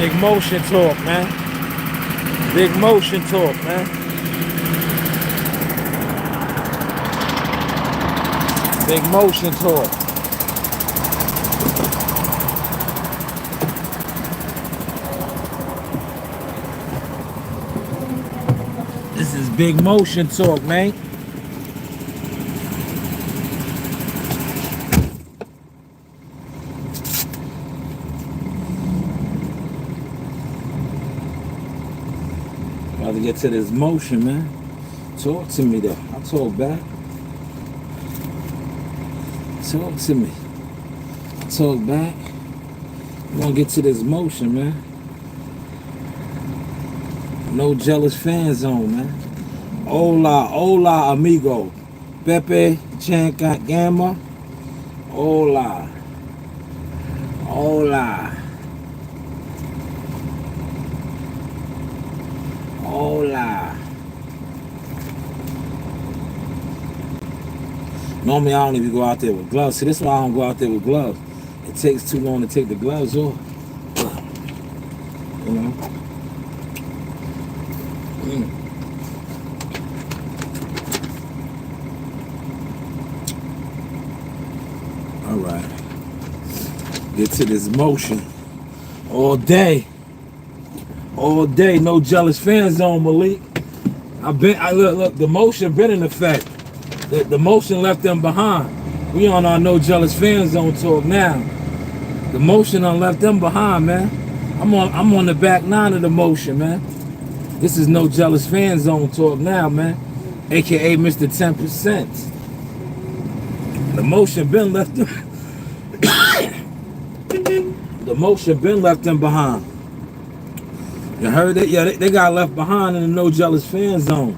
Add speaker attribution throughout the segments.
Speaker 1: Big motion talk, man. Big motion talk, man. Big motion talk. This is big motion talk, man. About to get to this motion, man. Talk to me though. I'll talk back. Talk to me. I'll talk back. I'm gonna get to this motion, man. No jealous fan zone, man. Hola, hola, amigo. Pepe Chancagama. Hola. Hola. Hola. Normally I don't even go out there with gloves. See, this is why I don't go out there with gloves. It takes too long to take the gloves off. You know? All right. Get to this motion. All day. All day. No jealous fan zone, Malik. Look, the motion been in effect. The motion left them behind. We on our no jealous fan zone talk now. The motion done left them behind, man. I'm on the back nine of the motion, man. This is no jealous fan zone talk now, man. AKA Mr. 10%. The motion been left them. The motion been left them behind. You heard it? Yeah, they got left behind in the no jealous fan zone.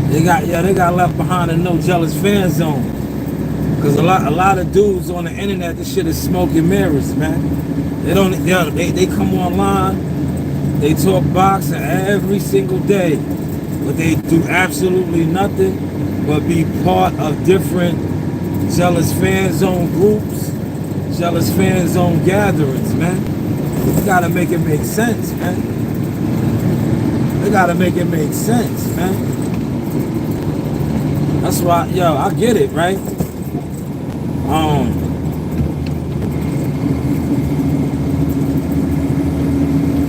Speaker 1: They got left behind in no jealous fan zone. Cause a lot of dudes on the internet, this shit is smoke and mirrors, man. They come online, they talk boxing every single day, but they do absolutely nothing but be part of different jealous fan zone groups, jealous fan zone gatherings, man. You gotta make it make sense, man. They gotta make it make sense, man. That's why, yo, I get it, right?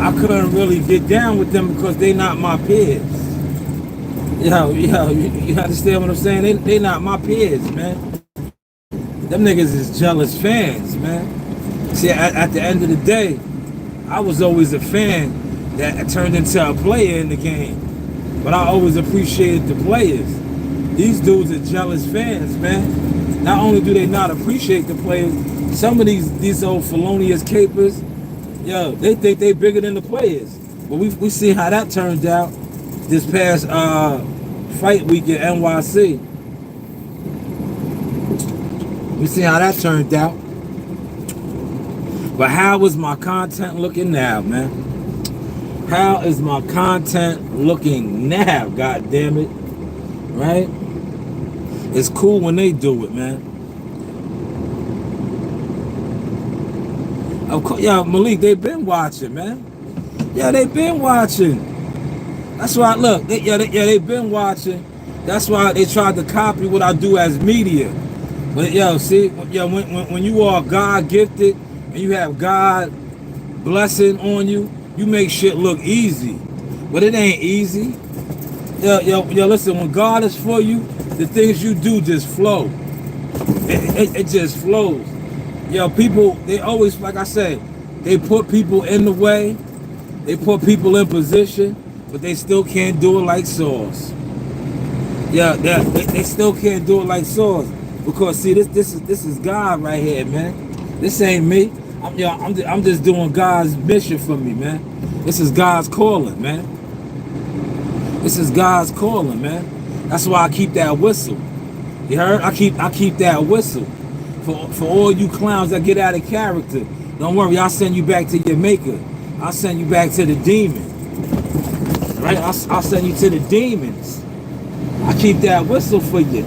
Speaker 1: I couldn't really get down with them because they not my peers. Yo, you understand what I'm saying? They not my peers, man. Them niggas is jealous fans, man. See, at the end of the day, I was always a fan that turned into a player in the game. But I always appreciated the players. These dudes are jealous fans, man. Not only do they not appreciate the players, some of these old felonious capers, yo, they think they bigger than the players. But we see how that turned out this past fight week at NYC. We see how that turned out. But how is my content looking now, man? How is my content looking now, god damn it? Right? It's cool when they do it, man. Of course, yeah, Malik, they been watching, man. Yeah, they been watching. That's why, look, they been watching. That's why they tried to copy what I do as media. But yo, see, yo, when you are God gifted and you have God blessing on you, you make shit look easy. But it ain't easy. Yo, listen, when God is for you, the things you do just flow. It just flows. Yo, people, they always, like I said, they put people in the way, they put people in position, but they still can't do it like Sauce. Yeah, they still can't do it like Sauce. Because see, this is God right here, man. This ain't me. I'm just doing God's mission for me, man. This is God's calling, man. This is God's calling, man. That's why I keep that whistle. You heard? I keep that whistle. For all you clowns that get out of character, don't worry, I'll send you back to your maker. I'll send you back to the demon. Right? I'll send you to the demons. I keep that whistle for you.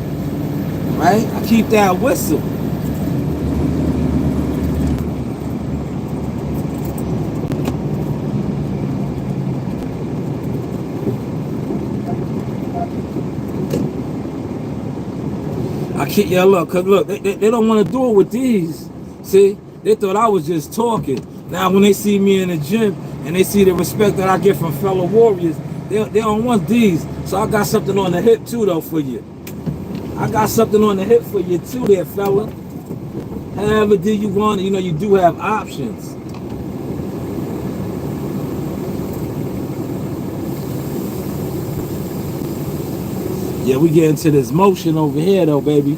Speaker 1: Right? I keep that whistle. Yeah, look, cause look, they don't want to do it with these. See, they thought I was just talking. Now when they see me in the gym and they see the respect that I get from fellow warriors, they don't want these. So I got something on the hip too, though, for you. I got something on the hip for you too, there, fella. However do you want it, you know, you do have options. Yeah, we get into this motion over here, though, baby.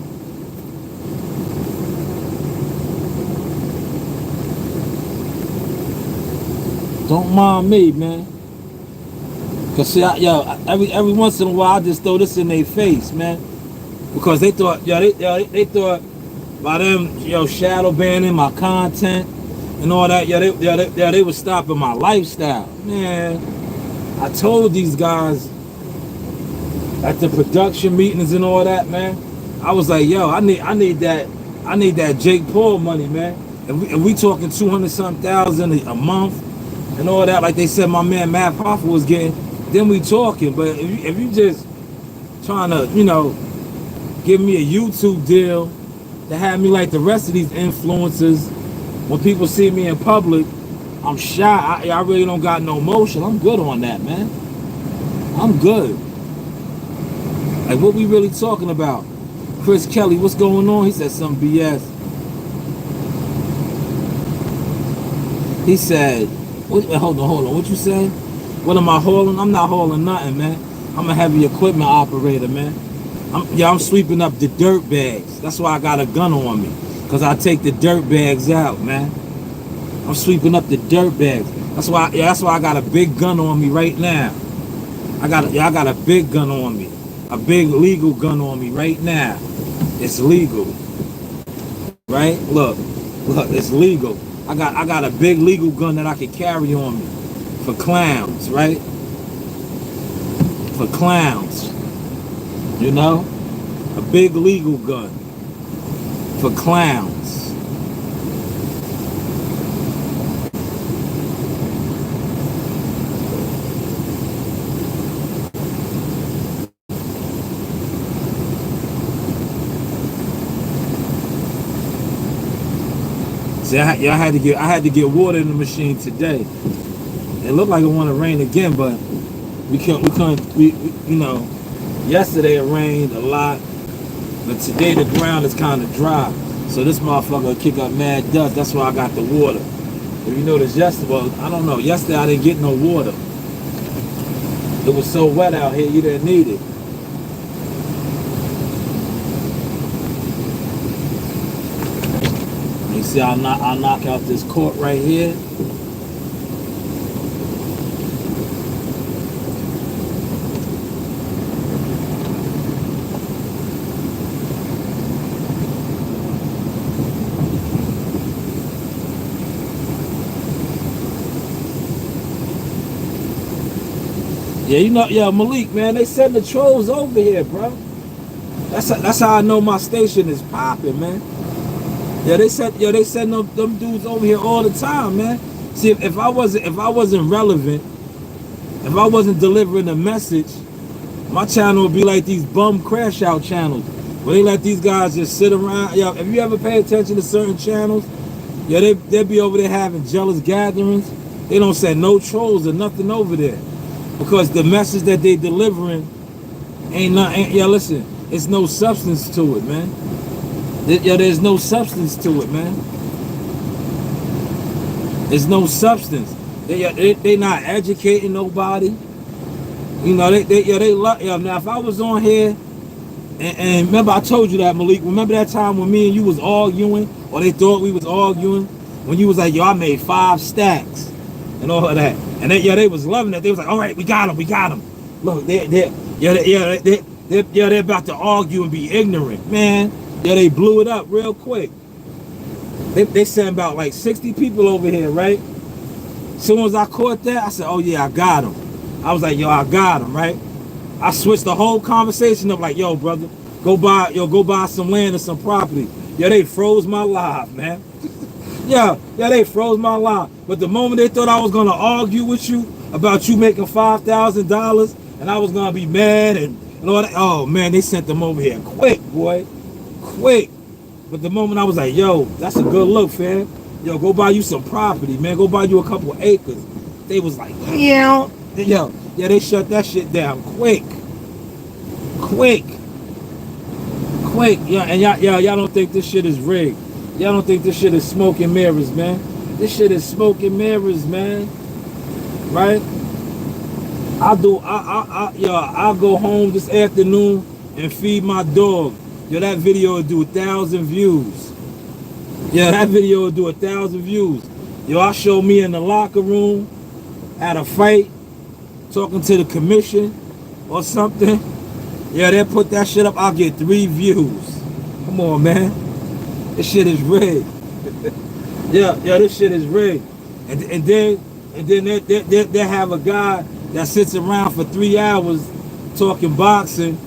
Speaker 1: Don't mind me, man. Cause see, every once in a while, I just throw this in their face, man. Because they thought, they thought by them, shadow banning my content and all that, they were stopping my lifestyle, man. I told these guys at the production meetings and all that, man. I was like, yo, I need that Jake Paul money, man. And we talking 200-something thousand a month and all that, like they said my man Matt Hoffa was getting. Then we talking. But if you just trying to, give me a YouTube deal to have me like the rest of these influencers, when people see me in public, I'm shy. I really don't got no motion. I'm good on that, man. I'm good. Like, what we really talking about? Chris Kelly, what's going on? He said some BS. He said, hold on. What you say? What am I hauling? I'm not hauling nothing, man. I'm a heavy equipment operator, man. I'm sweeping up the dirt bags. That's why I got a gun on me. Because I take the dirt bags out, man. I'm sweeping up the dirt bags. That's why I got a big gun on me right now. I got a big gun on me. A big legal gun on me right now. It's legal. Right? Look, it's legal. I got a big legal gun that I can carry on me. For clowns, right? For clowns. A big legal gun. For clowns. See, I had to get water in the machine today. It looked like it want to rain again, but we yesterday it rained a lot, but today the ground is kind of dry. So this motherfucker will kick up mad dust. That's why I got the water. If you notice yesterday, well, I don't know. Yesterday I didn't get no water. It was so wet out here, you didn't need it. You see, I'll knock out this court right here. Yeah, Malik, man, they send the trolls over here, bro. That's how I know my station is popping, man. Yeah, they send them dudes over here all the time, man. See, if I wasn't relevant, if I wasn't delivering a message, my channel would be like these bum crash out channels where they let these guys just sit around. Yo, if you ever pay attention to certain channels, yeah, they'll be over there having jealous gatherings. They don't send no trolls or nothing over there. Because the message that they delivering ain't nothing. Yeah, listen, it's no substance to it, man. There's no substance to it, man. There's no substance. They not educating nobody. Now if I was on here, and remember I told you that, Malik. Remember that time when me and you was arguing, or they thought we was arguing, when you was like, yo, I made 5 stacks and all of that. And they was loving it. They was like, all right, we got him. Look, they're about to argue and be ignorant, man. Yeah, they blew it up real quick. They sent about like 60 people over here, right? Soon as I caught that, I said, oh yeah, I got him. I was like, yo, I got him, right? I switched the whole conversation up like, yo, brother, go buy some land or some property. Yeah, they froze my life, man. yeah, they froze my life. But the moment they thought I was gonna argue with you about you making $5,000 and I was gonna be mad and all that, oh man, they sent them over here quick, boy, quick. But the moment I was like, yo, that's a good look, fam. Yo, go buy you some property, man. Go buy you a couple of acres. They was like, yeah. Yo, yeah, they shut that shit down quick. Quick. Yeah, and y'all don't think this shit is rigged. Y'all don't think this shit is smoke and mirrors, man. This shit is smoke and mirrors, man. Right? I'll go home this afternoon and feed my dog. Yo, that video will do 1,000 views. Yeah, that video will do 1,000 views. Yo, I show me in the locker room at a fight, talking to the commission or something. Yeah, they put that shit up, I'll get 3 views. Come on, man. This shit is rigged. yeah, this shit is rigged. And then they have a guy that sits around for 3 hours talking boxing,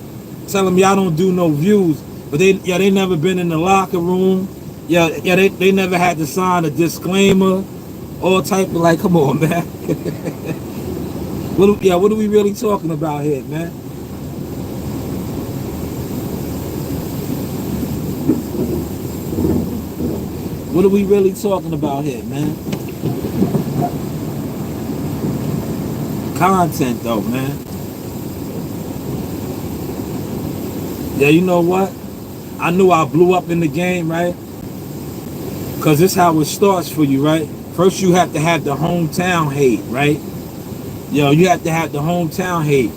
Speaker 1: telling me I don't do no views. But they never been in the locker room. Yeah, they never had to sign a disclaimer. All type of like, come on, man. What are we really talking about here, man? What are we really talking about here, man? Content, though, man. Yeah, you know what? I knew I blew up in the game, right? Because this is how it starts for you, right? First, you have to have the hometown hate, right? Yo, you have to have the hometown hate.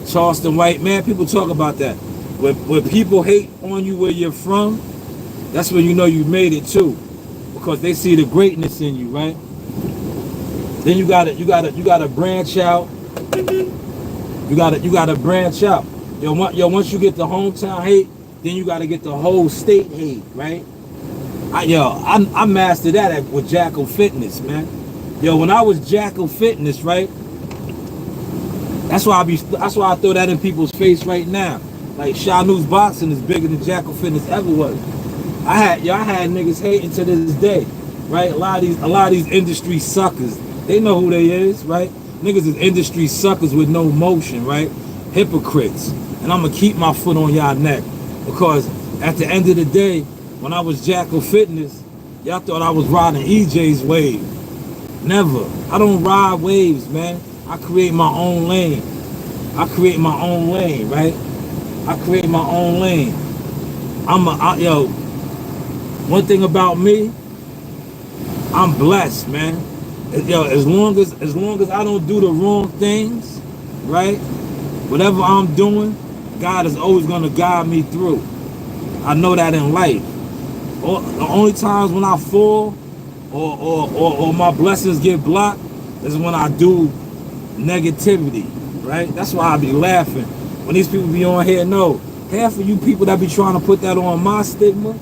Speaker 1: Charleston White, man, people talk about that. When people hate on you where you're from, that's when you know you made it too. Because they see the greatness in you, right? Then you gotta branch out. You gotta branch out. Yo, once you get the hometown hate, then you gotta get the whole state hate, right? I mastered that with Jackal Fitness, man. Yo, when I was Jackal Fitness, right? That's why I throw that in people's face right now. Like Shanu's Boxing is bigger than Jackal Fitness ever was. I had niggas hating to this day, right? A lot of these industry suckers, they know who they is, right? Niggas is industry suckers with no motion, right? Hypocrites. And I'm gonna keep my foot on y'all neck because at the end of the day, when I was Jackal Fitness, y'all thought I was riding EJ's wave. Never. I don't ride waves, man. I create my own lane. I create my own lane, right? I create my own lane. Yo, one thing about me, I'm blessed, man. Yo, as long as I don't do the wrong things, right? Whatever I'm doing, God is always gonna guide me through. I know that in life. The only times when I fall or my blessings get blocked is when I do negativity, right? That's why I be laughing when these people be on here. No, half of you people that be trying to put that on my stigma,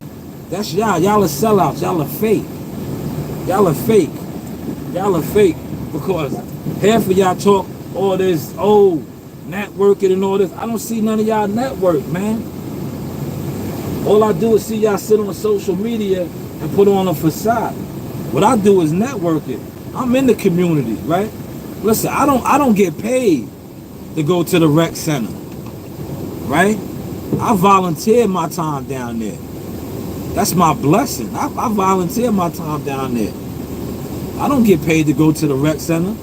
Speaker 1: that's y'all. Y'all are sellouts. Y'all are fake. Y'all are fake. Y'all are fake because half of y'all talk all this networking and all this. I don't see none of y'all network, man. All I do is see y'all sit on social media and put on a facade. What I do is networking. I'm in the community, right? Listen, I don't get paid to go to the rec center, right? I volunteer my time down there. That's my blessing. I volunteer my time down there. I don't get paid to go to the rec center.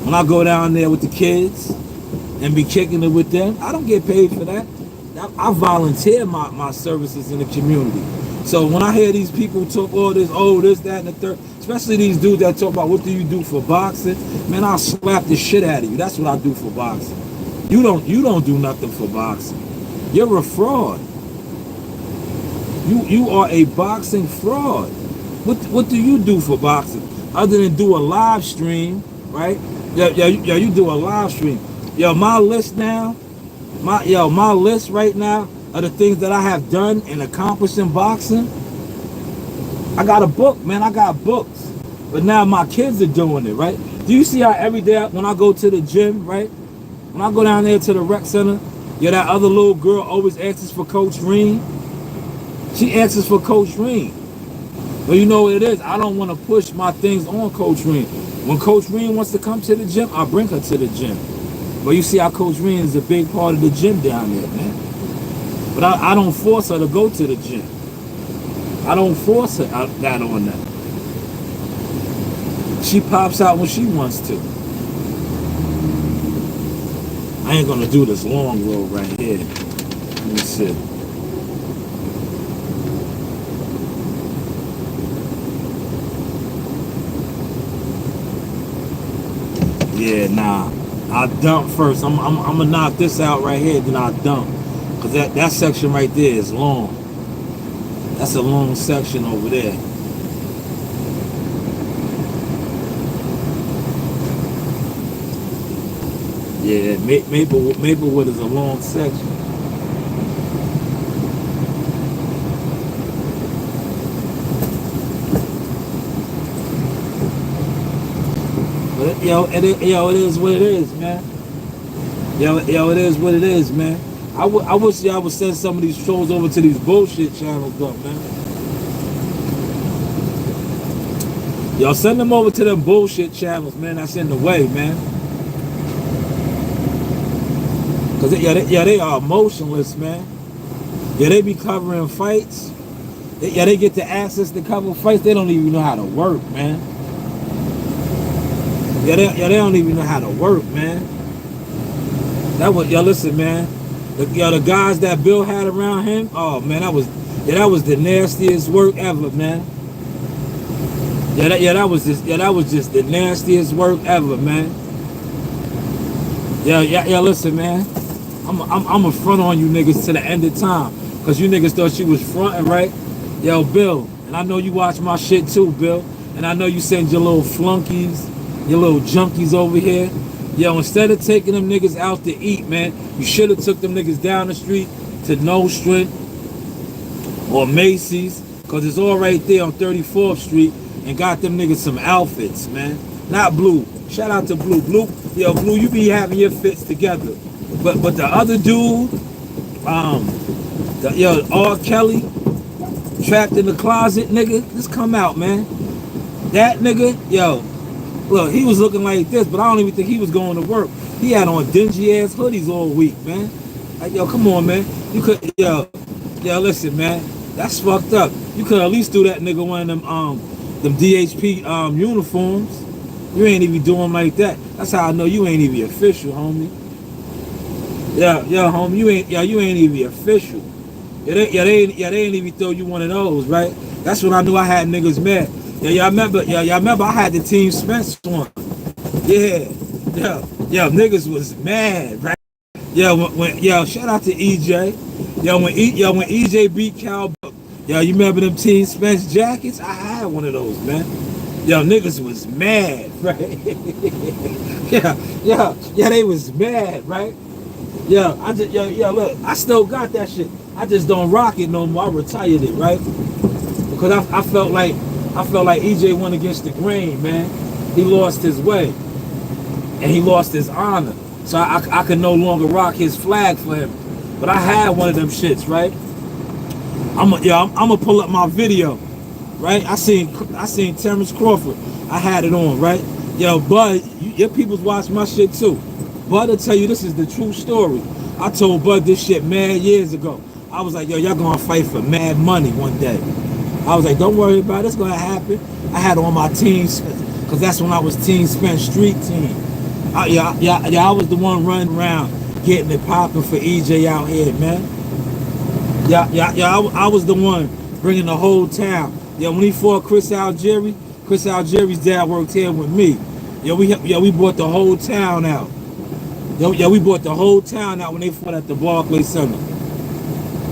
Speaker 1: When I go down there with the kids and be kicking it with them, I don't get paid for that. I volunteer my services in the community. So when I hear these people talk all this, this, that, and the third, especially these dudes that talk about what do you do for boxing, man, I'll slap the shit out of you. That's what I do for boxing. You don't do nothing for boxing. You're a fraud. You are a boxing fraud. What do you do for boxing other than do a live stream, right? Yeah, you do a live stream. Yo, my list now, my list right now of the things that I have done and accomplished in boxing. I got a book, man. I got books. But now my kids are doing it, right? Do you see how every day when I go to the gym, right? When I go down there to the rec center, yeah, that other little girl always asks for Coach Reem. She asks for Coach Reem. But you know what it is? I don't want to push my things on Coach Reem. When Coach Reem wants to come to the gym, I bring her to the gym. But you see how Coach Reem is a big part of the gym down there, man. But I don't force her to go to the gym. I don't force her that on that. She pops out when she wants to. I ain't gonna do this long road right here. Let me see. Yeah, nah. I dump first. I'm gonna knock this out right here, then I dump. Cause that section right there is long. That's a long section over there. Yeah, Maplewood is a long section. But it is what it is, man. It is what it is, man. I wish y'all would send some of these shows over to these bullshit channels, though, man. Y'all send them over to them bullshit channels, man. That's in the way, man. Cause they are emotionless, man. Yeah, they be covering fights. They get the access to cover fights. They don't even know how to work, man. They don't even know how to work, man. Listen, man. The guys that Bill had around him, oh man, that was the nastiest work ever, man. That was just the nastiest work ever, man. Listen, man. I'm a front on you niggas to the end of time. Cause you niggas thought you was fronting, right? Yo, Bill, and I know you watch my shit too, Bill. And I know you send your little flunkies, your little junkies over here. Yo, instead of taking them niggas out to eat, man, you should have took them niggas down the street to Nostrand or Macy's, cause it's all right there on 34th Street, and got them niggas some outfits, man. Not Blue. Shout out to Blue. Blue, you be having your fits together. But the other dude, R. Kelly, trapped in the closet, nigga, just come out, man. That nigga, look, he was looking like this, but I don't even think he was going to work. He had on dingy ass hoodies all week, man. Like, come on, man. You could, listen, man. That's fucked up. You could at least do that nigga one of them DHP uniforms. You ain't even doing like that. That's how I know you ain't even official, homie. Homie, you ain't even official. They ain't even throw you one of those, right? That's when I knew I had niggas mad. Y'all remember I had the Team Spence one. Niggas was mad, right? Shout out to EJ. When EJ beat Cal, you remember them Team Spence jackets? I had one of those, man. Niggas was mad, right? They was mad, right? Look, I still got that shit. I just don't rock it no more. I retired it, right? Because I felt like EJ went against the grain, man. He lost his way, and he lost his honor. So I could no longer rock his flag for him. But I had one of them shits, right? I'm gonna pull up my video, right? I seen Terrence Crawford. I had it on, right? Bud, your people's watch my shit too. Bud will tell you this is the true story. I told Bud this shit mad years ago. I was like, y'all gonna fight for mad money one day. I was like, don't worry about it, it's gonna happen. I had on my team, cause that's when I was Team Spence Street Team. I was the one running around getting it popping for EJ out here, man. I was the one bringing the whole town. When he fought Chris Algieri's dad worked here with me. We brought the whole town out. We brought the whole town out when they fought at the Barclays Center.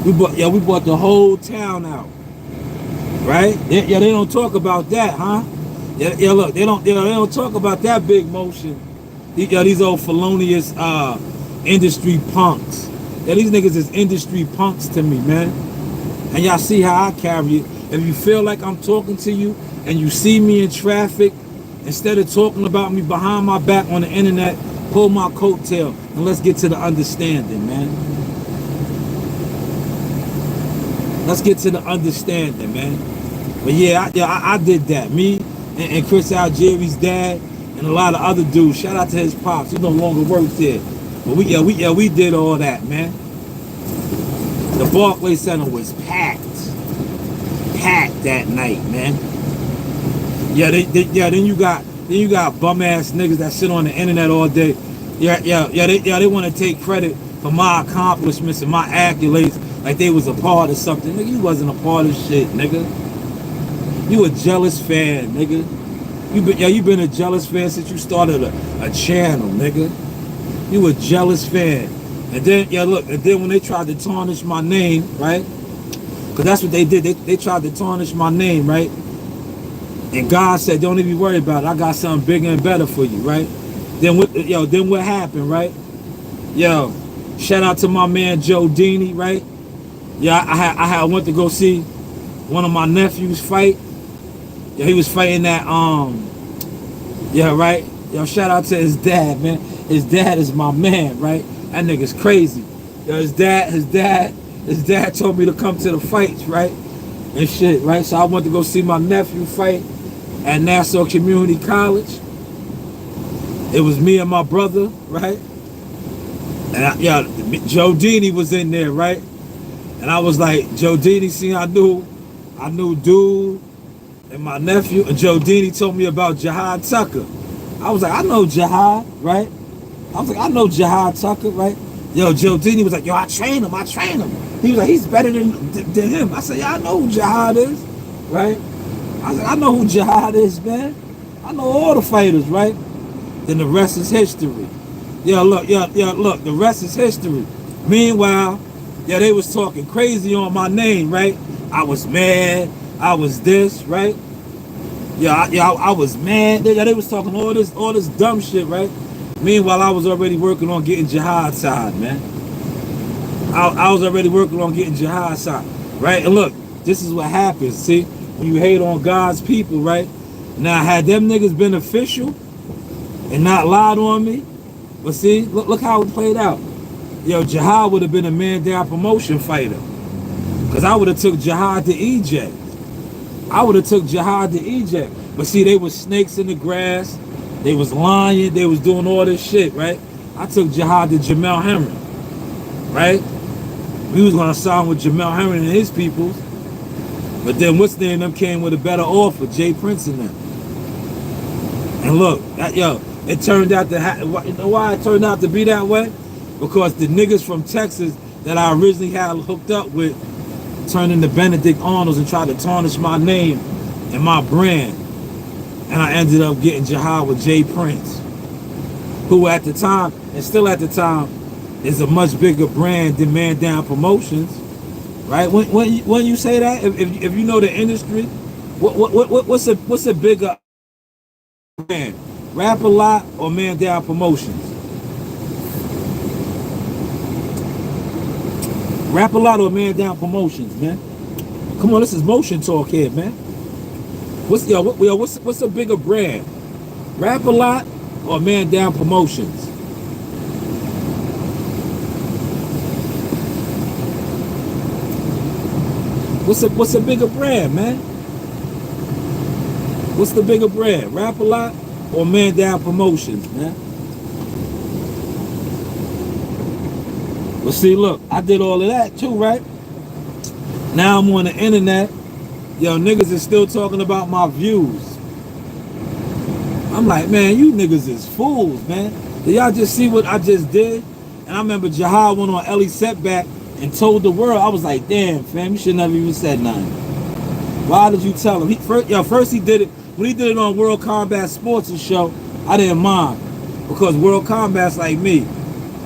Speaker 1: We brought the whole town out. Right? They don't talk about that, huh? Look, they don't talk about that big motion. These old felonious industry punks. These niggas is industry punks to me, man. And y'all see how I carry it. If you feel like I'm talking to you and you see me in traffic, instead of talking about me behind my back on the internet, pull my coattail and let's get to the understanding, man. Let's get to the understanding, man. But yeah, I did that. Me and Chris Algieri's dad and a lot of other dudes. Shout out to his pops. He no longer works there. But we did all that, man. The Barclays Center was packed that night, man. Yeah, then you got bum ass niggas that sit on the internet all day. They want to take credit for my accomplishments and my accolades like they was a part of something. Nigga, you wasn't a part of shit, nigga. You a jealous fan, nigga. You been a jealous fan since you started a channel, nigga. You a jealous fan. And then, and then when they tried to tarnish my name, right? Because that's what they did. They tried to tarnish my name, right? And God said, don't even worry about it. I got something bigger and better for you, right? Then what happened, right? Yo, shout out to my man Joe Dini, right? Yeah, I went to go see one of my nephews fight. Yeah, he was fighting that, right? Yo, shout out to his dad, man. His dad is my man, right? That nigga's crazy. Yo, his dad told me to come to the fights, right? And shit, right? So I went to go see my nephew fight at Nassau Community College. It was me and my brother, right? And Joe Dini was in there, right? And I was like, Joe Dini, see, I knew dude and my nephew. And Joe Dini told me about Jihad Tucker. I was like, I know Jihad, right? I was like, I know Jihad Tucker, right? Yo, Joe Dini was like, yo, I train him. He was like, he's better than him. I said, yeah, I know who Jihad is, right? I said, I know who Jihad is, man. I know all the fighters, right? Then the rest is history. Look, the rest is history. Meanwhile, they was talking crazy on my name, right? I was mad. I was this, right? I was mad. They was talking all this dumb shit, right? Meanwhile, I was already working on getting Jihad's side, man. I was already working on getting Jihad's side, right? And look, this is what happens, see? When you hate on God's people, right? Now, had them niggas been official and not lied on me, but see, look how it played out. Yo, Jihad would have been a man down promotion fighter. Because I would have took Jihad to eject. But see, they was snakes in the grass. They was lying. They was doing all this shit, right? I took Jihad to Jamel Herring, right? We was going to sign with Jamel Herring and his people. But then what's name them came with a better offer, Jay Prince and them. And look, it turned out to you know why it turned out to be that way? Because the niggas from Texas that I originally had hooked up with turned into Benedict Arnolds and tried to tarnish my name and my brand. And I ended up getting Jihad with Jay Prince, who at the time, and still at the time, is a much bigger brand than Man Down Promotions, right? When you say that, if you know the industry, what's a bigger brand, Rap A Lot or Man Down Promotions? Rap A Lot or Man Down Promotions, man? Come on, this is motion talk here, man. What's a bigger brand? Rap A Lot or Man Down Promotions? What's a bigger brand, man? What's the bigger brand? Rap A Lot or Man Down Promotions, man? But see, look, I did all of that too, right? Now I'm on the internet. Yo, niggas is still talking about my views. I'm like, man, you niggas is fools, man. Did y'all just see what I just did? And I remember Jihad went on Ellie Setback and told the world. I was like, damn, fam, you should never even said nothing. Why did you tell him? First he did it, when he did it on World Combat Sports show, I didn't mind. Because World Combat's like me.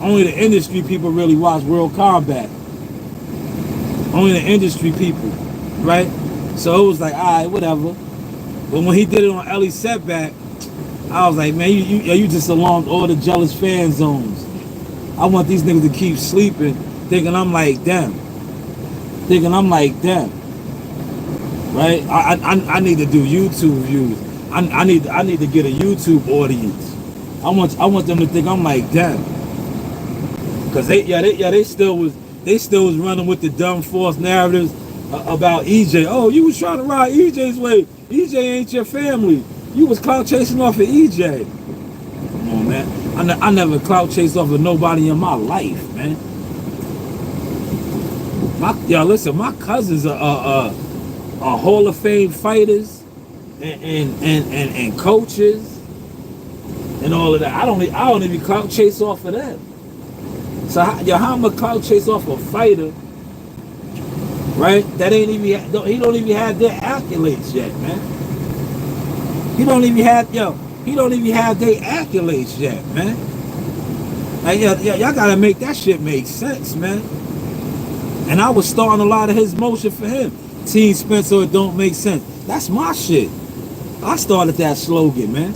Speaker 1: Only the industry people really watch World Combat. Only the industry people, right? So it was like, all right, whatever. But when he did it on Ellie Setback, I was like, man, you just alarmed all the jealous fan zones. I want these niggas to keep sleeping, thinking I'm like them. right? I need to do YouTube views. I need to get a YouTube audience. I want them to think I'm like them, cause they still was running with the dumb false narratives about EJ. Oh, you was trying to ride EJ's way. EJ ain't your family. You was clout chasing off of EJ. Come on, man. I never clout chased off of nobody in my life, man. Listen, my cousins are Hall of Fame fighters and coaches and all of that. I don't even clout chase off of them. So how am I clout chase off a fighter, right? That ain't even he don't even have their accolades yet, man. He don't even have their accolades yet, man. Like, y'all gotta make that shit make sense, man. And I was starting a lot of his motion for him. Team Spencer, it don't make sense. That's my shit. I started that slogan, man.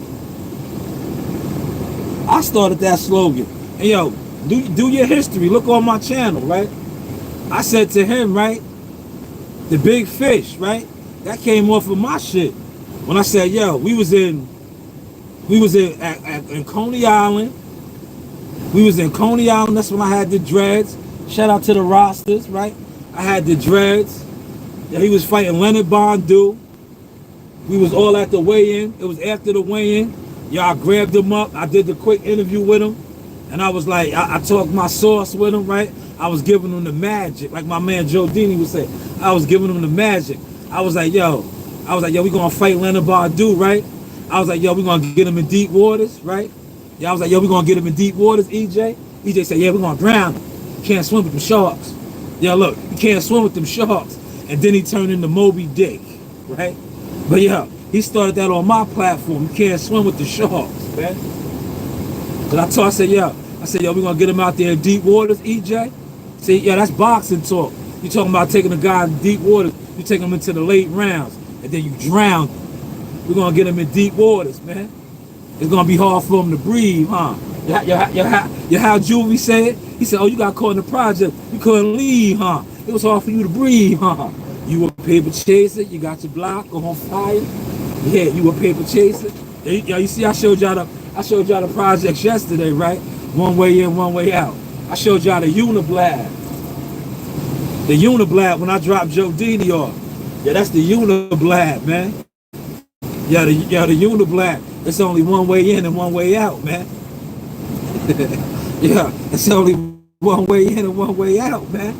Speaker 1: I started that slogan. And yo, do your history. Look on my channel, right? I said to him, right? The big fish, right? That came off of my shit. When I said, yo, we was in Coney Island. We was in Coney Island. That's when I had the dreads. Shout out to the rosters, right? I had the dreads. Yeah, he was fighting Leonard Bondu. We was all at the weigh-in. It was after the weigh-in. Y'all grabbed him up. I did the quick interview with him. And I was like, I talked my sauce with him, right? I was giving him the magic. Like my man Joe Dini would say. I was giving him the magic. I was like, yo, we gonna fight Leonard Bondu, right? I was like, yo, we gonna get him in deep waters, right? Yeah, I was like, yo, we gonna get him in deep waters, EJ. EJ said, yeah, we're gonna drown him. You can't swim with them sharks. Yeah, look, you can't swim with them sharks. And then he turned into Moby Dick, right? But yeah, he started that on my platform. You can't swim with the sharks, man. But I said, yo, we're gonna get him out there in deep waters, EJ. See, yeah, that's boxing talk. You talking about taking a guy in deep waters, you take him into the late rounds, and then you drown him. We're gonna get him in deep waters, man. It's gonna be hard for him to breathe, huh? How Juvie said? He said, oh, you got caught in the project. You couldn't leave, huh? It was hard for you to breathe, huh? You a paper chaser. You got your block on fire. Yeah, you a paper chaser. You see, I showed y'all the projects yesterday, right? One way in, one way out. I showed y'all the Uniblad. The Uniblad when I dropped Joe Dini off. Yeah, that's the Uniblad, man. Yeah, the Uniblad. It's only one way in and one way out, man. Yeah, it's only one way in and one way out, man.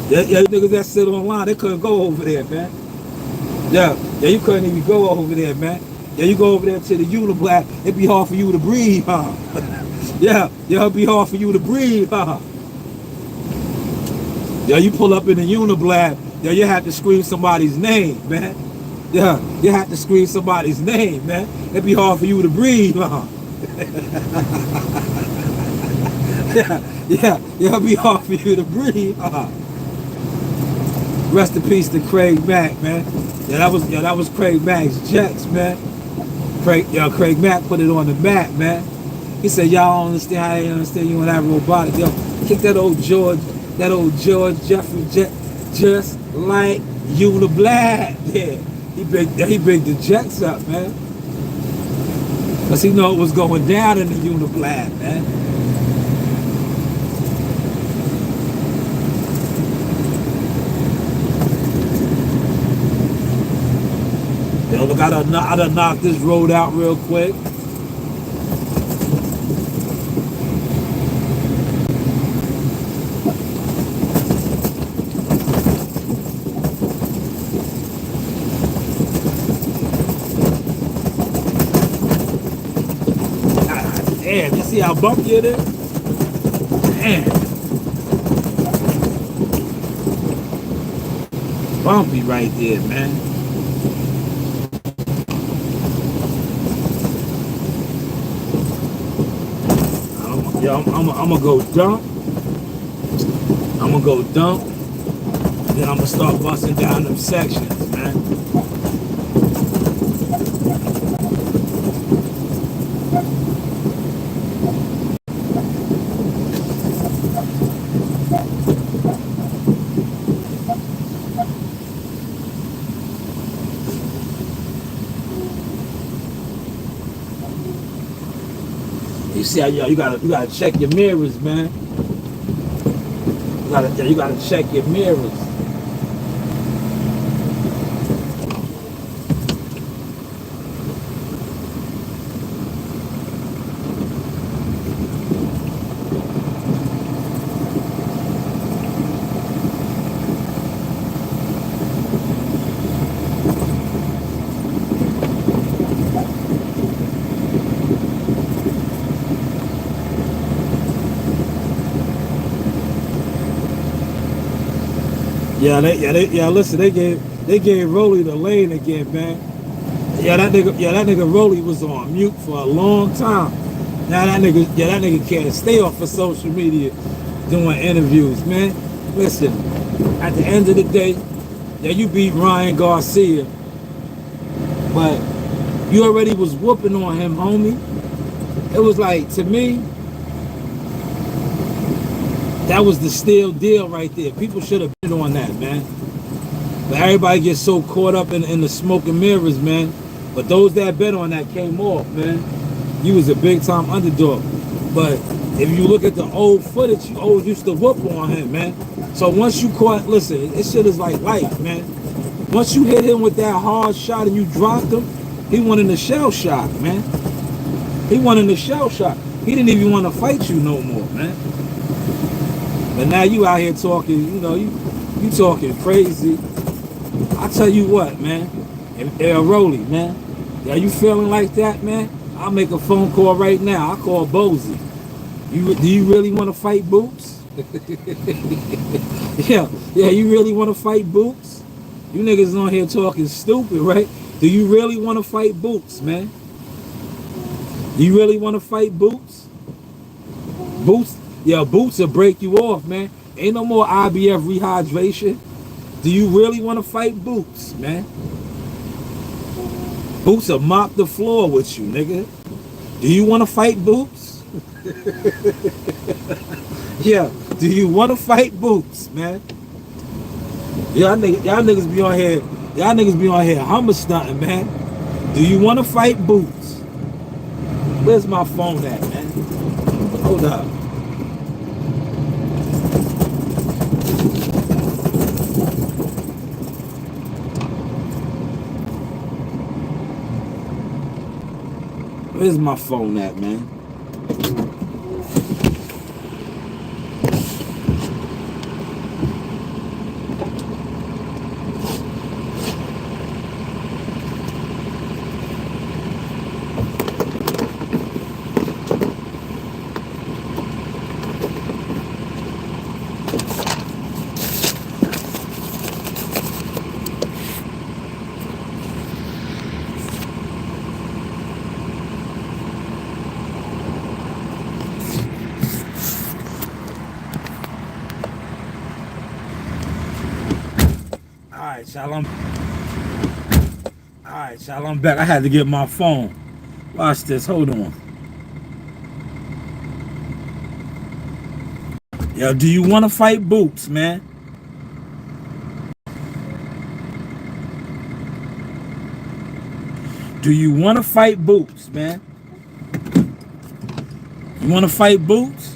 Speaker 1: Yeah, niggas that sit online, they couldn't go over there, man. Yeah, you couldn't even go over there, man. Yeah, you go over there to the Uniblad, it'd be hard for you to breathe, huh? Yeah, it'd be hard for you to breathe, huh? Yeah, you pull up in the Uniblad, yeah, you have to scream somebody's name, man. Yeah, you have to scream somebody's name, man. It'd be hard for you to breathe, huh? yeah, it'd be hard for you to breathe, huh? Rest in peace to Craig Mack, man. Yeah, that was Craig Mack's Jets, man. Craig Mack put it on the map, man. He said, y'all don't understand how they understand you and that robotic. Yo, kick that old George Jeffrey Jet just like Uniblad. Yeah. He bigged the Jets up, man. Cause he know what was going down in the Uniblad, man. Yo, look, I done knocked this road out real quick. Damn, you see how bumpy it is? Damn. Bumpy right there, man. I'm gonna go dump. I'm gonna go dump. Then I'm gonna start busting down them sections, man. You see how you gotta check your mirrors, man. You gotta check your mirrors. Listen, they gave Rolly the lane again, man. That nigga Rolly was on mute for a long time. Now that nigga can't stay off of social media doing interviews, man. Listen, at the end of the day, you beat Ryan Garcia, but you already was whooping on him, homie. It was like, to me, that was the steal deal right there. People should have been on that, man. But everybody gets so caught up in the smoke and mirrors, man. But those that bet on that came off, man. You was a big time underdog. But if you look at the old footage, you always used to whoop on him, man. So once you caught, listen, this shit is like life, man. Once you hit him with that hard shot and you dropped him, he went in the shell shock, man. He went in the shell shock. He didn't even want to fight you no more, man. But now you out here talking, you talking crazy. I tell you what, man. Rolly, man. Yeah, you feeling like that, man? I'll make a phone call right now. I'll call Bozy. Do you really want to fight Boots? yeah, you really want to fight Boots? You niggas on here talking stupid, right? Do you really want to fight Boots, man? Do you really want to fight Boots? Boots will break you off, man. Ain't no more IBF rehydration. Do you really want to fight Boots, man? Boots will mop the floor with you, nigga. Do you want to fight Boots? Yeah, do you want to fight Boots, man? Y'all niggas be on here. Y'all niggas be on here hummer stunting, man. Do you want to fight Boots? Where's my phone at, man? Hold up. Where's my phone at, man? Y'all, I'm back. I had to get my phone. Watch this. Hold on. Yo, do you want to fight Boots, man? Do you want to fight Boots, man? You want to fight Boots?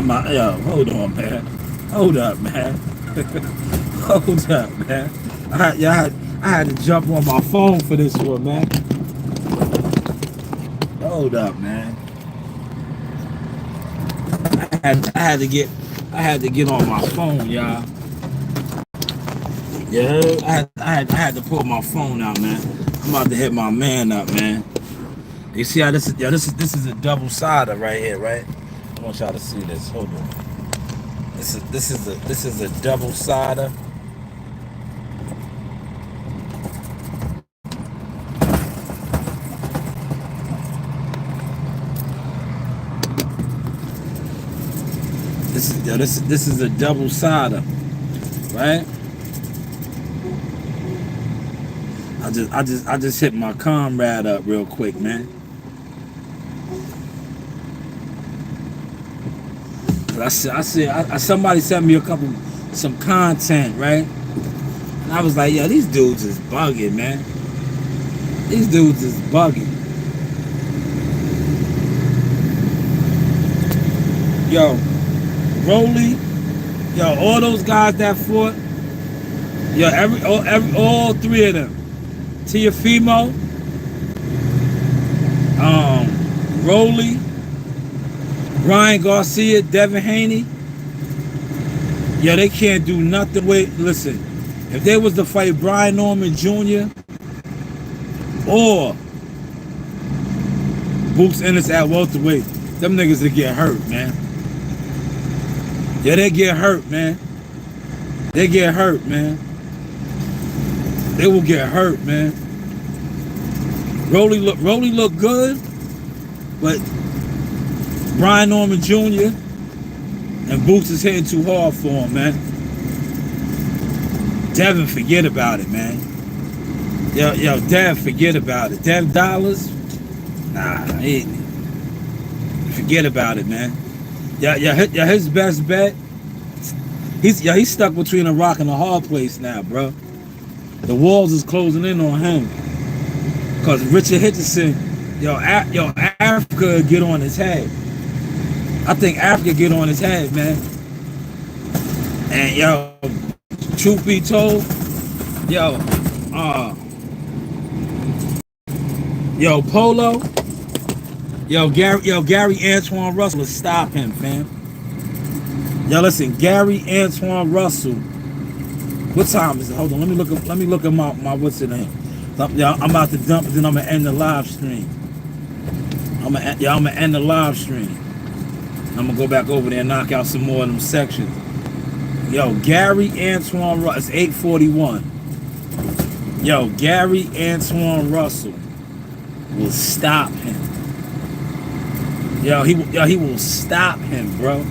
Speaker 1: Yo, hold on, man. Hold up, man. Hold up, man. I had to jump on my phone for this one, man. Hold up, man. I had to get on my phone, y'all. Yeah, I had to pull my phone out, man. I'm about to hit my man up, man. You see how this is? Yeah, this is a double sider right here, right? I want y'all to see this. Hold on. This is a double sider. This is a double sider, right? I just hit my comrade up real quick, man. Somebody sent me some content, right? And I was like, yo, these dudes is bugging, man. These dudes is bugging. Yo, Rolly, yo, all those guys that fought, yo, all three of them. Teofimo, Rolly, Ryan Garcia, Devin Haney. Yo, they can't do nothing with. Listen, if they was to fight Brian Norman Jr. or Boots Ennis at welterweight, them niggas would get hurt, man. Yeah, they get hurt, man. They get hurt, man. They will get hurt, man. Rolly look good, but Brian Norman Jr. and Boots is hitting too hard for him, man. Devin, forget about it, man. Yo, Dev, forget about it. Dev Dollars, nah, forget about it, man. Yeah, his best bet. He's stuck between a rock and a hard place now, bro. The walls is closing in on him. Cause Richard Hitchison, Africa get on his head. I think Africa get on his head, man. And yo, truth be told, Polo, Gary Antoine Russell will stop him, fam. Yo, listen, Gary Antoine Russell. What time is it? Hold on, let me look at my what's it name. Yeah, I'm about to dump it, then I'm gonna end the live stream. I'm gonna end the live stream. I'm gonna go back over there and knock out some more of them sections. Yo, Gary Antoine Russell, it's 8:41. Yo, Gary Antoine Russell will stop him. He will stop him, bro.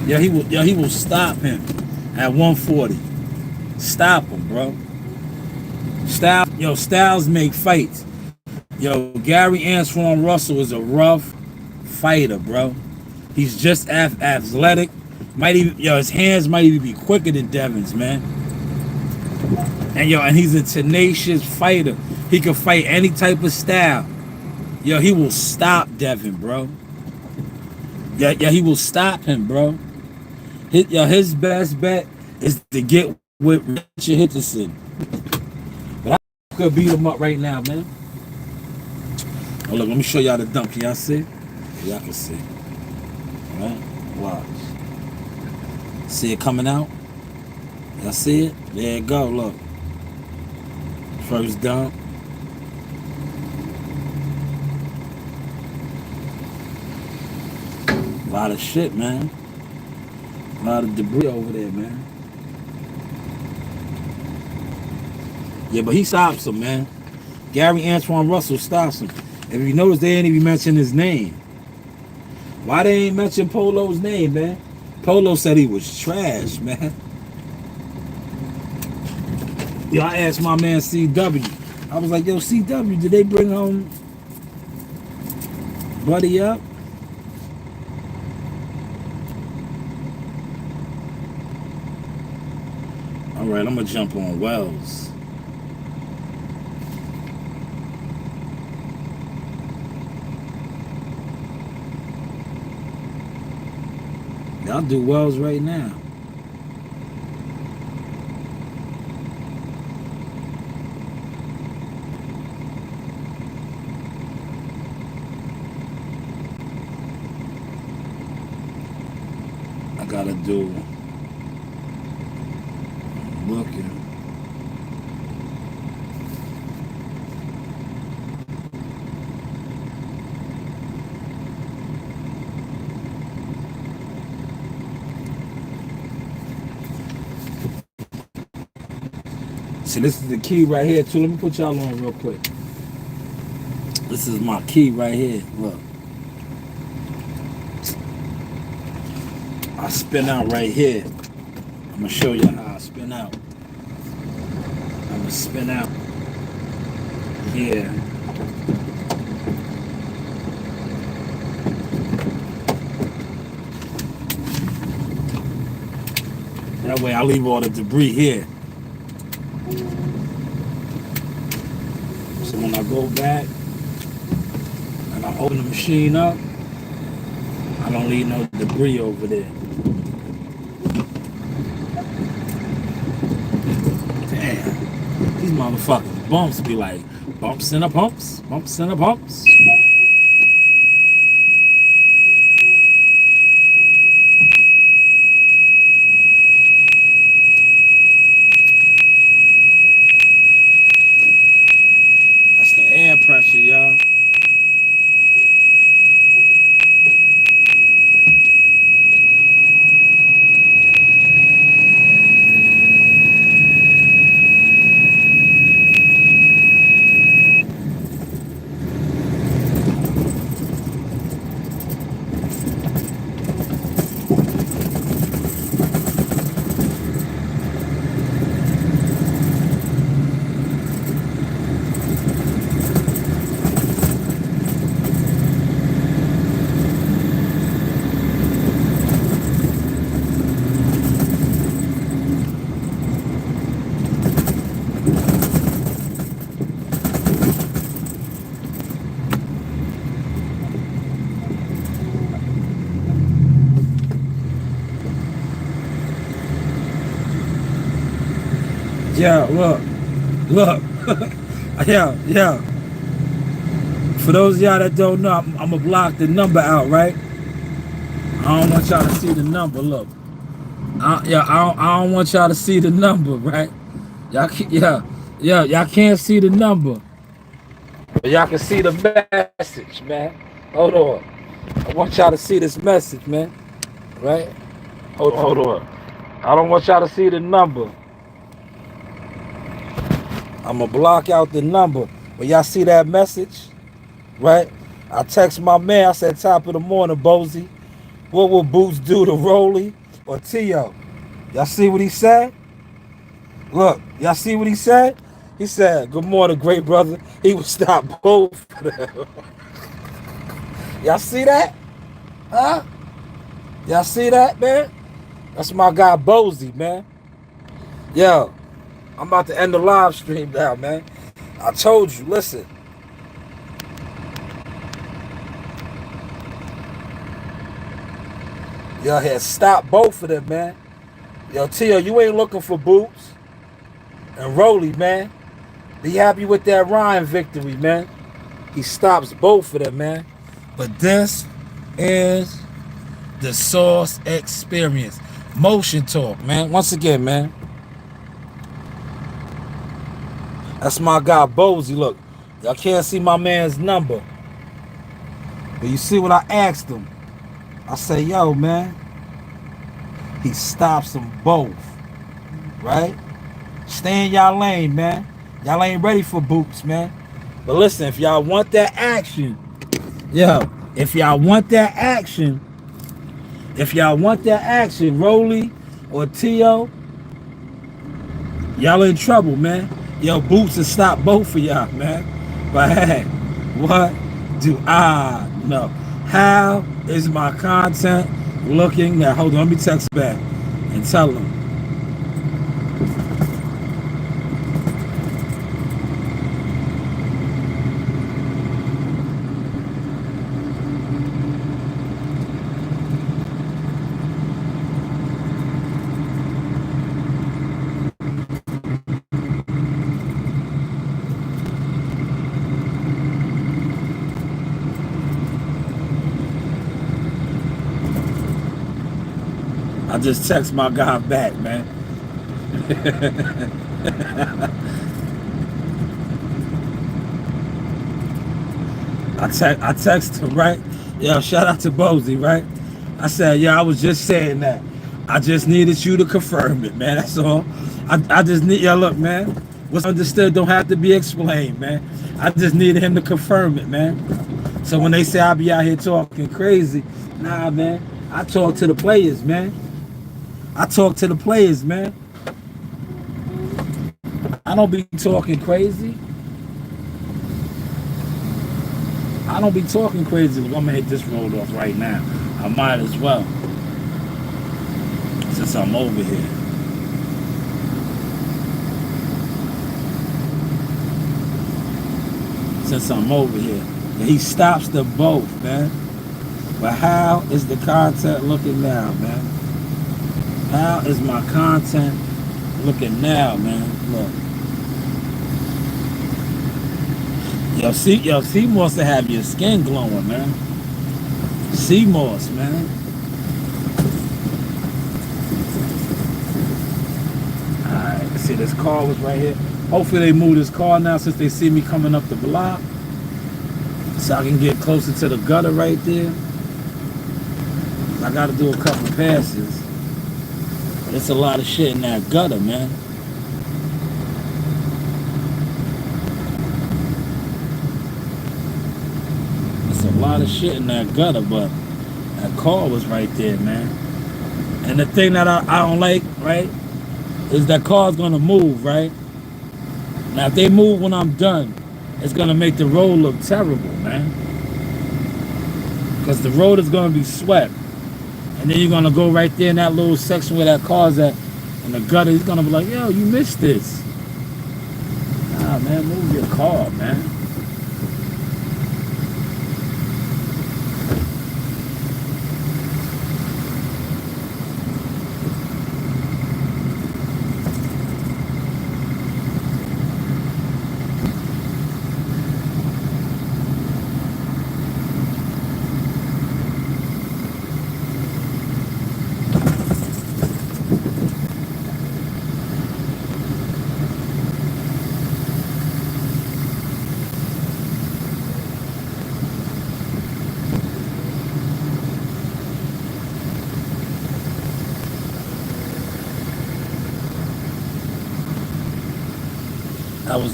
Speaker 1: He will stop him at 140. Stop him, bro. Styles make fights. Yo, Gary Antoine Russell is a rough fighter, bro. He's just athletic. His hands might even be quicker than Devin's, man. And he's a tenacious fighter. He can fight any type of style. He will stop Devin, bro. He will stop him, bro. His best bet is to get with Richard Hitchison. But I could beat him up right now, man. Oh, look, let me show y'all the dump. Can y'all see? Y'all can see. All right? Watch. See it coming out? Y'all see it? There it go, look. First dump. A lot of shit, man. A lot of debris over there, man. Yeah, but he stops him, man. Gary Antoine Russell stops him. If you notice, they ain't even mention his name. Why they ain't mention Polo's name, man? Polo said he was trash, man. Yo, I asked my man CW. I was like, yo, CW, did they bring Buddy up? All right, I'm gonna jump on Wells. I'll do Wells right now. I gotta do looking. So this is the key right here too. Let me put y'all on real quick. This is my key right here. Look. I spin out right here. I'm gonna show you how I spin out. I'm gonna spin out here. That way I leave all the debris here. So when I go back and I open the machine up, I don't leave no debris over there. Damn, these motherfucking bumps be like bumps in the pumps, bumps in the pumps. That's the air pressure, y'all. Yeah, look, yeah. For those of y'all that don't know, I'm gonna block the number out, right? I don't want y'all to see the number. Look, I don't want y'all to see the number, right? Y'all can't see the number, but y'all can see the message, man. Hold on, I want y'all to see this message, man. Right? Hold on. I don't want y'all to see the number. I'm gonna block out the number. But y'all see that message, right? I text my man. I said, top of the morning, Bozy. What will Boots do to Rolly or T.O.? Y'all see what he said? Look, y'all see what he said? He said, good morning, great brother. He would stop both of them. Y'all see that? Huh? Y'all see that, man? That's my guy, Bozy, man. Yo, I'm about to end the live stream now, man. I told you, listen. Yo, had stopped both of them, man. Yo, Tio, you ain't looking for Boots and Rolly, man. Be happy with that Ryan victory, man. He stops both of them, man. But this is the Source Experience. Motion Talk, man. Once again, man. That's my guy, Bozy. Look, y'all can't see my man's number. But you see what I asked him? I say, yo, man. He stops them both. Right? Stay in y'all lane, man. Y'all ain't ready for Boots, man. But listen, if y'all want that action, if y'all want that action, Rolly or T.O., y'all in trouble, man. Yo, Boots will stop both of y'all, man. But hey, what do I know? How is my content looking now? Hold on, let me text back and tell them. I just text my guy back, man. I text him, right? Yo, shout out to Bozy, right? I said, yeah, I was just saying that. I just needed you to confirm it, man. That's all. I just need, yo, look, man. What's understood don't have to be explained, man. I just needed him to confirm it, man. So when they say I be out here talking crazy, nah, man. I talk to the players, man. I talk to the players, man. I don't be talking crazy. I don't be talking crazy. I'm gonna hit this road off right now. I might as well, since I'm over here. Since I'm over here. And he stops the both, man. But how is the content looking now, man? How is my content looking now, man? Look. Yo, sea moss to have your skin glowing, man. Sea moss, man. Alright, see this car was right here. Hopefully they move this car now since they see me coming up the block. So I can get closer to the gutter right there. I gotta do a couple passes. But it's a lot of shit in that gutter, man. A lot of shit in that gutter, but that car was right there, man. And the thing that I don't like, right, is that car's gonna move, right? Now if they move when I'm done, it's gonna make the road look terrible, man. Because the road is gonna be swept. And then you're gonna go right there in that little section where that car's at, and the gutter, he's gonna be like, yo, you missed this. Nah, man, move your car, man.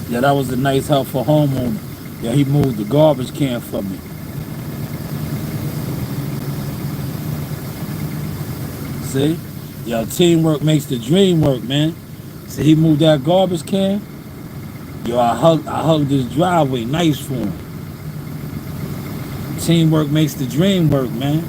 Speaker 1: That was a nice, helpful homeowner. Yeah, he moved the garbage can for me. See? Yo, teamwork makes the dream work, man. See, he moved that garbage can. Yo, I hugged his driveway, nice for him. Teamwork makes the dream work, man.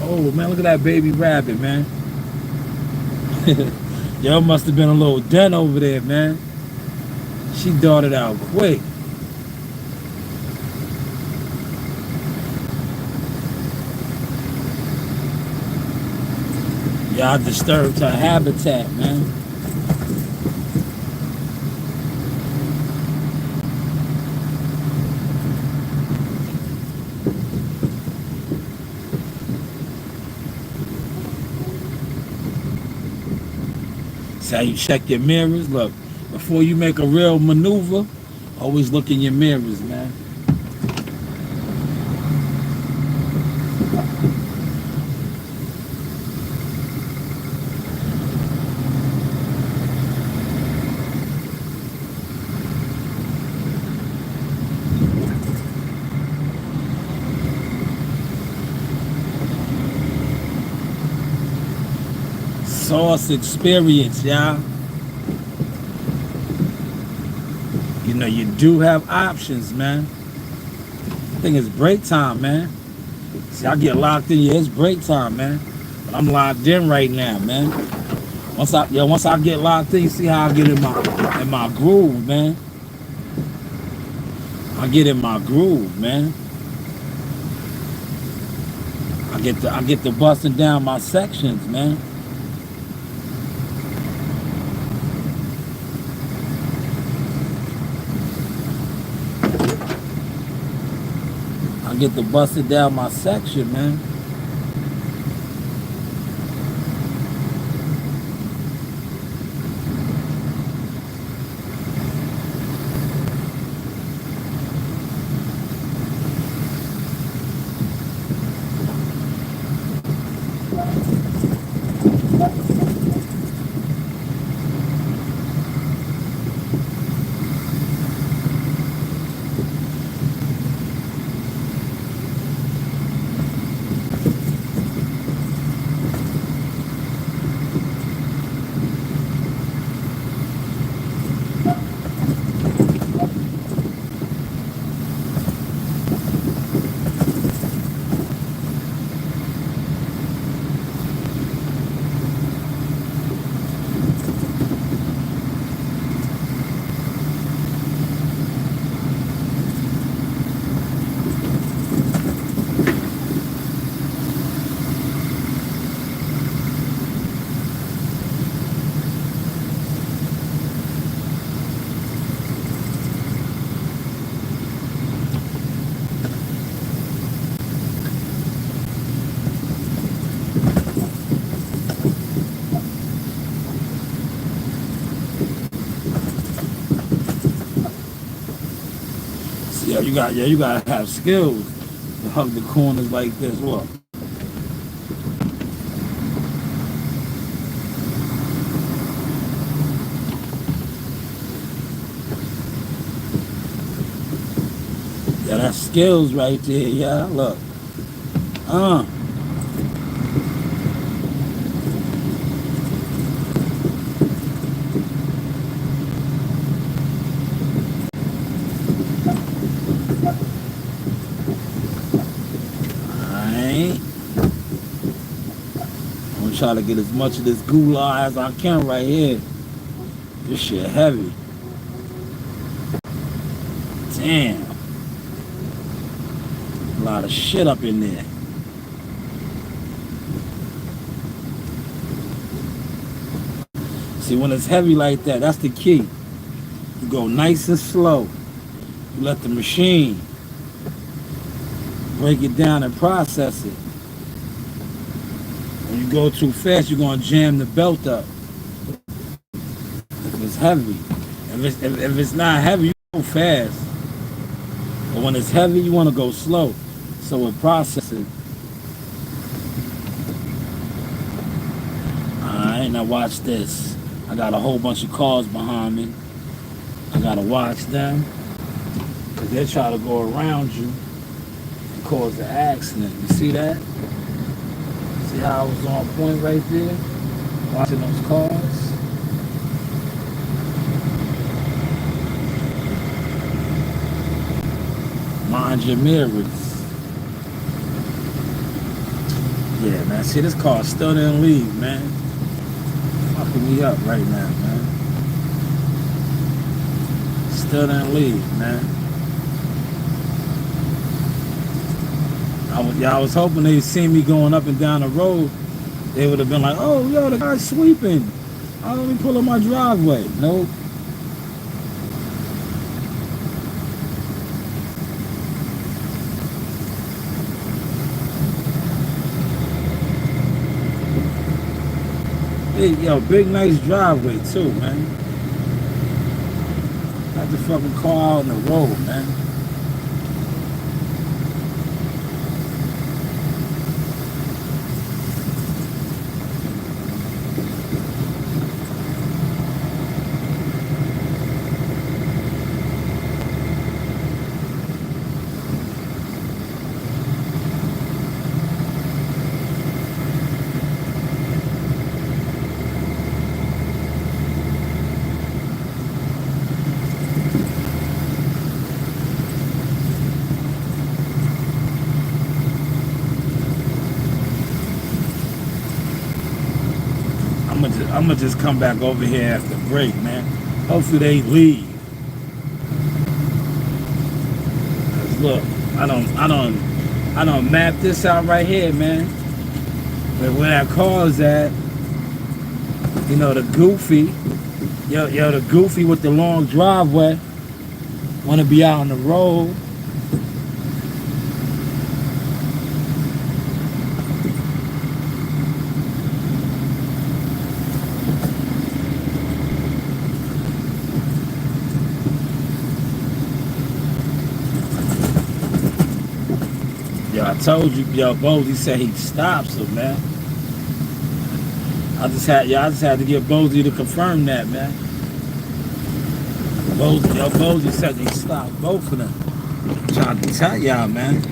Speaker 1: Oh man, look at that baby rabbit, man. Yo, must have been a little dent over there, man. She darted out quick. Y'all disturbed her habitat, man. See how you check your mirrors? Look, before you make a real maneuver, always look in your mirrors, man. Source experience, y'all. You know, you do have options, man. I think it's break time, man. See, I get locked in. Yeah, it's break time, man. But I'm locked in right now, man. Once I get locked in, you see how I get in my groove, man. I get in my groove, man. I get to busting down my sections, man. I get to bust it down my section, man. You gotta have skills to hug the corners like this. Look. Yeah, that's skills right there. Yeah, look. Alright. I'm gonna try to get as much of this goulash as I can right here. This shit heavy. Damn. A lot of shit up in there. See, when it's heavy like that, that's the key. You go nice and slow. You let the machine break it down and process it. When you go too fast, you're gonna jam the belt up. If it's heavy. If it's not heavy, you go fast. But when it's heavy, you wanna go slow. So it processes. Alright, now watch this. I got a whole bunch of cars behind me. I gotta watch them. Cause they try to go around you and cause an accident. You see that? See how I was on point right there? Watching those cars. Mind your mirrors. Yeah, man. See, this car still didn't leave, man. Fucking me up right now, man. Still didn't leave, man. I was hoping they'd see me going up and down the road. They would have been like, oh, yo, the guy's sweeping. I'll let me pull up my driveway. Nope. Hey, yo, big nice driveway too, man. Got the fucking car out on the road, man. I'm gonna just come back over here after break, man. Hopefully they leave. 'Cause look, I don't map this out right here, man. But where that car's at, you know, the goofy, the goofy with the long driveway, wanna be out on the road. I told you, yo, Bozy said he stops him, man. I just had to get Bozy to confirm that, man. Bozy said he stopped both of them. Tried to tell y'all, man.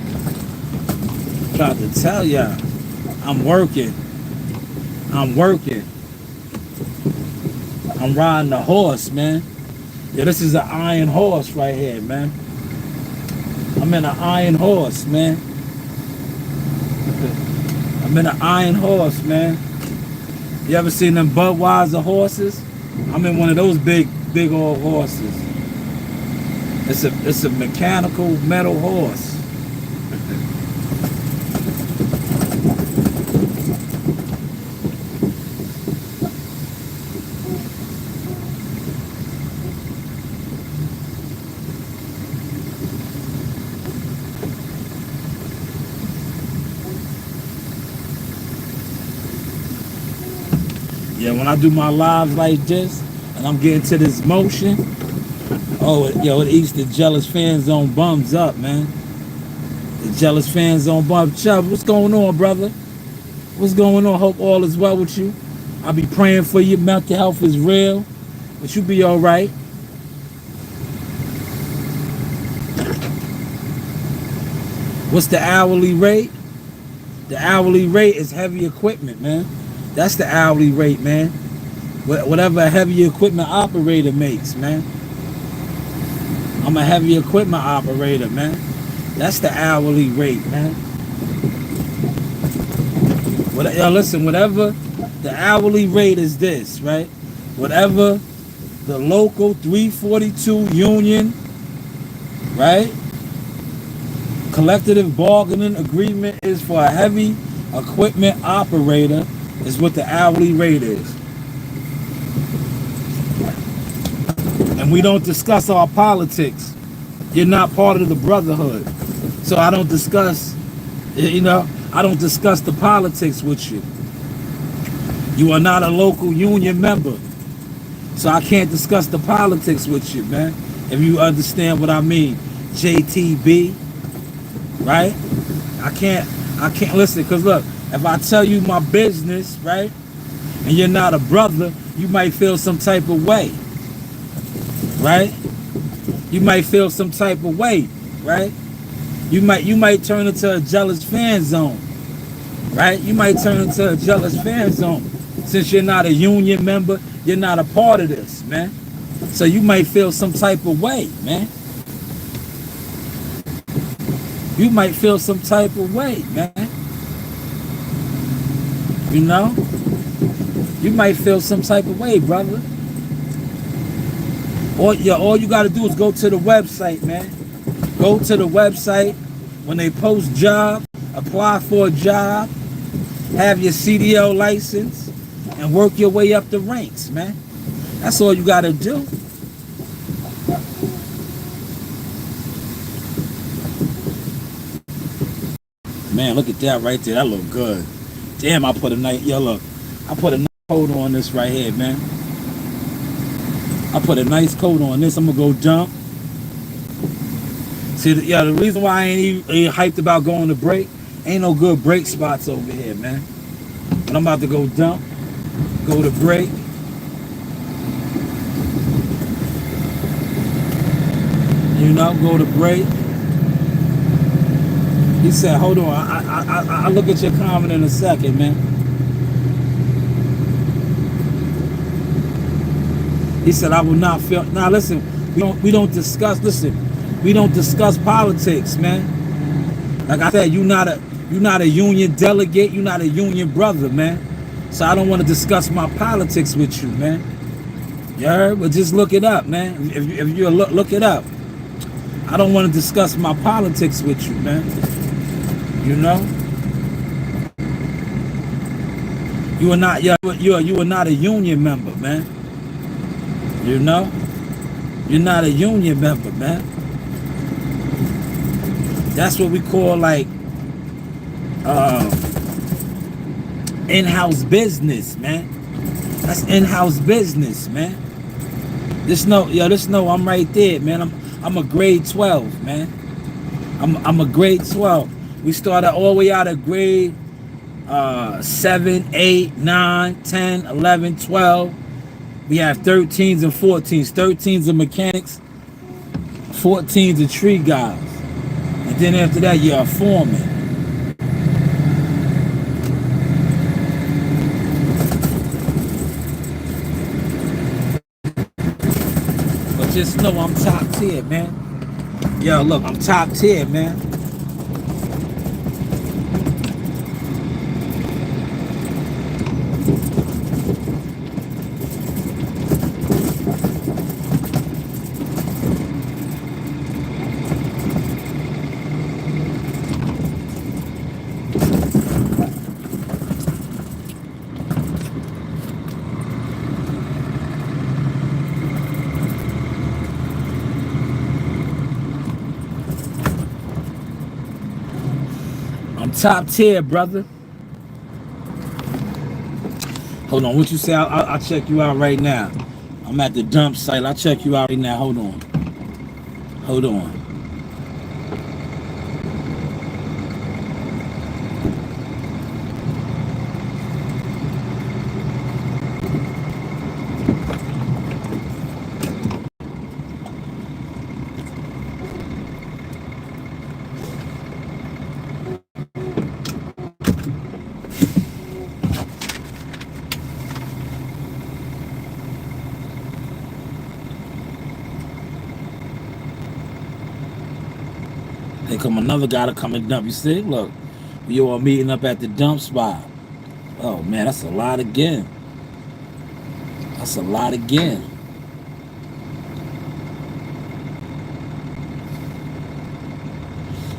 Speaker 1: Tried to tell y'all. I'm working. I'm riding the horse, man. Yeah, this is an iron horse right here, man. I'm in an iron horse, man. I'm in an iron horse, man. You ever seen them Budweiser horses? I'm in one of those big old horses. It's a mechanical metal horse. Yeah, when I do my lives like this, and I'm getting to this motion, Oh, yo, it eats the jealous fan zone bums up, man. The jealous fan zone bums. Chubb, what's going on, brother? What's going on? Hope all is well with you. I'll be praying for you. Mental health is real, but you be all right. What's the hourly rate? The hourly rate is heavy equipment, man. That's the hourly rate, man. Whatever a heavy equipment operator makes, man. I'm a heavy equipment operator, man. That's the hourly rate, man. Yo, listen, whatever the hourly rate is this, right? Whatever the local 342 union, right? Collective bargaining agreement is for a heavy equipment operator is what the hourly rate is. And we don't discuss our politics. You're not part of the brotherhood. So I don't discuss, I don't discuss the politics with you. You are not a local union member. So I can't discuss the politics with you, man. If you understand what I mean. JTB, right? I can't listen, because look, if I tell you my business, right, and you're not a brother, you might feel some type of way, right? You might feel some type of way, right? You might turn into a jealous fan zone, right? You might turn into a jealous fan zone. Since you're not a union member, you're not a part of this, man. So you might feel some type of way, man. You might feel some type of way, man. You know? You might feel some type of way, brother. All you got to do is go to the website, man. Go to the website. When they post job, apply for a job, have your CDL license, and work your way up the ranks, man. That's all you got to do. Man, look at that right there. That look good. Damn, I put a nice, I put a nice coat on this right here, man. I put a nice coat on this. I'm going to go jump. See, the reason why I ain't hyped about going to break, ain't no good break spots over here, man. But I'm about to go dump, go to break. Go to break. He said, hold on, I'll look at your comment in a second, man. He said, I will not feel. Now listen, we don't discuss politics, man. Like I said, you're not a union delegate, you're not a union brother, man. So I don't want to discuss my politics with you, man. You heard? But just look it up, man. If you look it up. I don't want to discuss my politics with you, man. You know? You are not a union member, man. You know? You're not a union member, man. That's what we call like in-house business, man. That's in-house business, man. Just know I'm right there, man. I'm a grade 12, man. I'm a grade 12. We started all the way out of grade 7, 8, 9, 10, 11, 12. We have 13s and 14s. 13s are mechanics, 14s are tree guys. And then after that, you're a foreman. But just know I'm top tier, man. Yo, look, I'm top tier, man. Top tier, brother. Hold on, what you say? I'll check you out right now. I'm at the dump site. I'll check you out right now. Hold on. Hold on. Here come another guy to come and dump. You see? Look, we all meeting up at the dump spot. Oh man, that's a lot again. That's a lot again.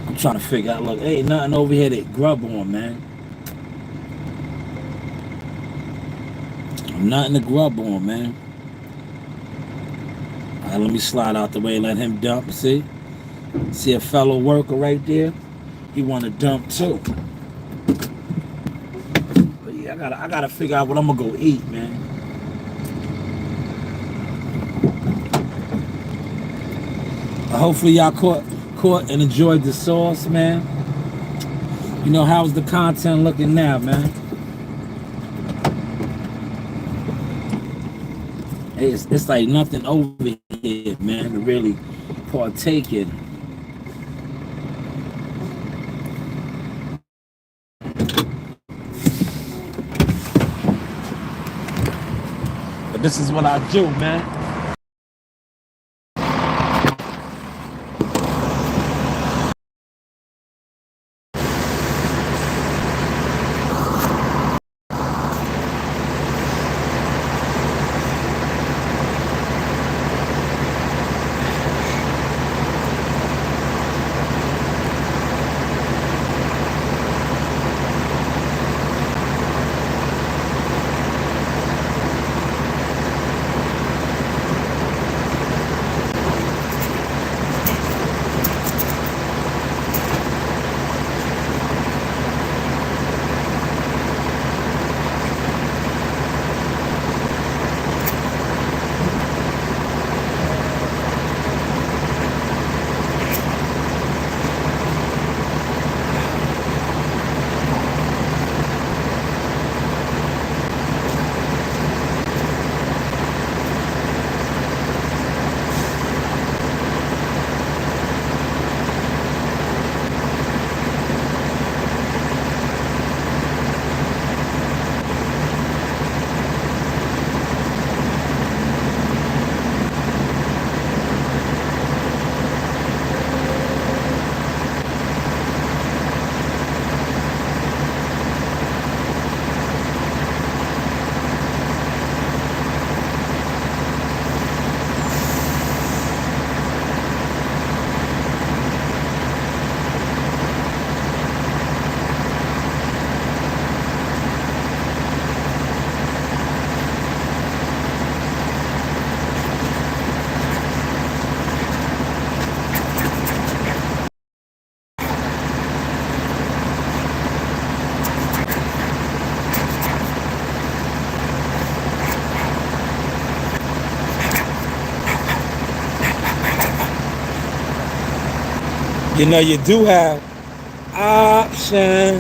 Speaker 1: I'm trying to figure out, look, ain't nothing over here to grub on, man. Nothing to grub on, man. All right, let me slide out the way and let him dump. See? See a fellow worker right there? He want to dump too. But yeah, I gotta figure out what I'm gonna go eat, man. Hopefully y'all caught and enjoyed the sauce, man. You know, how's the content looking now, man? It's like nothing over here, man, to really partake in. But this is what I do, man. You know, you do have option.